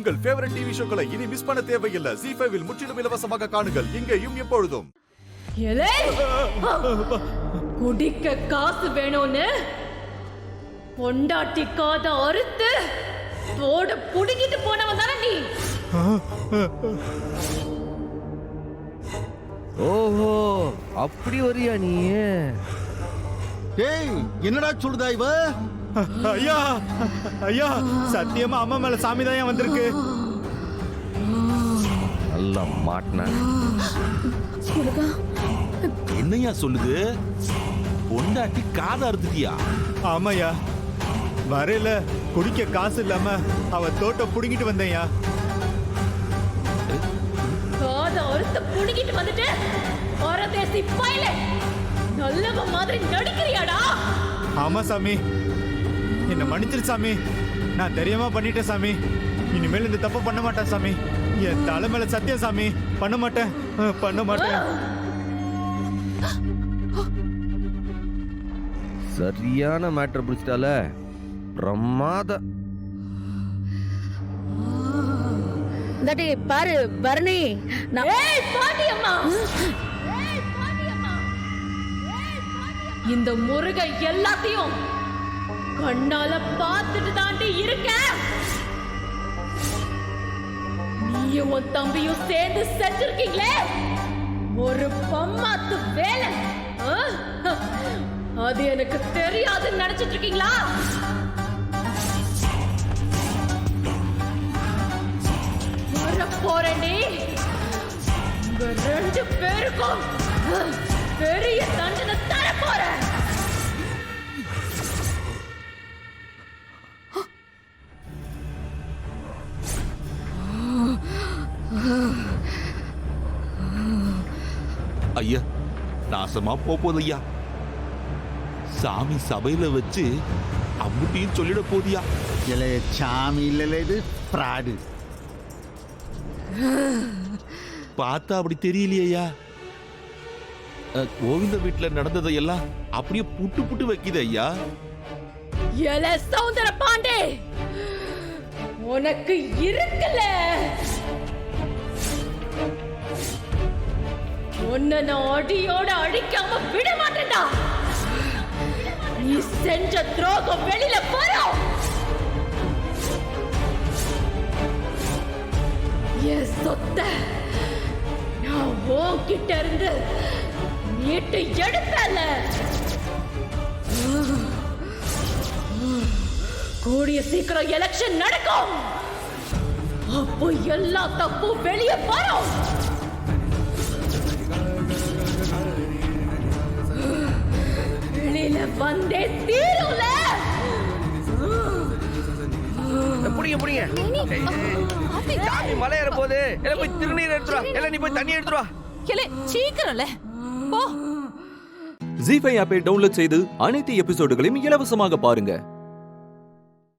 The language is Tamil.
உங்கள் ஃபேவரட் டிவி ஷோக்களை இனி மிஸ் பண்ண தேவையில்லை. ZEE5 இல் முற்றிலும் இலவசமாக காணுங்கள். இங்கேயும் எப்பொழுதும். குடிக்க காசு வேணும்னு பொண்டாட்டி காத அறுத்து தோட புடுங்கிட்டு போனவன் தானே நீ. ஓஹோ, அப்படி வரியா நீ? டேய், என்னடா சொல்லுதா இவ? ஐயா ஐயா, சத்தியமா அம்மா மேல சாமி தான் வந்திருக்கு. நல்லா மாட்டின. என்னையா சொல்லுது? பொண்டாட்டி காதை அறுத்துட்டியா? ஆமாயா, வரையில குடிக்க காசு இல்லாம அவ தோட்ட புடுங்கிட்டு வந்தேயா. காத அறுத்து புடுங்கிட்டு வந்துட்டு பரதேசி பையல நல்லவ மாதிரி நடிக்கிறியாடா? ஆமா சாமி, என்ன மன்னிச்சிரு சாமி. நான் தெரியாம பண்ணிட்டேன் சாமி. இனிமேல் இந்த தப்பு பண்ண மாட்டேன் சாமி. என் தலை மேல சத்தியம் சாமி, பண்ண மாட்டேன் பண்ண மாட்டேன். சரியான மேட்டர் பிடிச்சிட்டால. பிரமாத. தடி பாரு பரணி. ஏய் பாட்டியம்மா, இந்த முருகன் எல்லாத்தையும் கண்ணால பார்த்துட்டு தாண்டி இருக்க. நீயும் உன் தம்பியும் சேர்ந்து செஞ்சிருக்கீங்களே ஒரு பம்மாத்து வேலை. அது எனக்கு தெரியாதுன்னு நினைச்சிட்டு இருக்கீங்களா? வர போறேனே உங்க ரெண்டு பேருக்கும் பெரிய தண்டனை தர போறேன். ஐயா, நாசமா போகுது ஐயா. சாமி சபையில வச்சு அம்முட்டின்னு சொல்லிட போதியா? இல்ல சாமி இல்ல, இது பிராடு. பார்த்தா அப்படி தெரியலையா? கோவிந்த வீட்டுல நடந்ததையெல்லாம் அப்படியே புட்டு புட்டு வைக்குது ஐயா. எல சௌந்தர பாண்டே, உனக்கு இருக்குல்ல, உன்னை நான் அடியோட அழிக்காம விட மாட்டேன்டா. நீ செஞ்ச துரோகம் வெளியில போறோம். என் சொத்தை நான் உன்கிட்ட இருந்து மீட்டு எடுப்பல. கூடிய சீக்கிரம் எலெக்ஷன் நடக்கும். அப்போ எல்லா தப்பும் வெளியே வரும். வெளியில வந்தே தீரும்ல. புடிங்க புடிங்க. சாமி மலை ஏற போகுது. எல்லாம் போய் திருநீர் எடுத்துரு. எல்லாம் நீ போய் தண்ணி எடுத்துரு. கிளே சீக்கிரம்ல போ. ZEE5 ஆப்பை டவுன்லோட் செய்து அனைத்து எபிசோடுகளையும் இலவசமாக பாருங்க.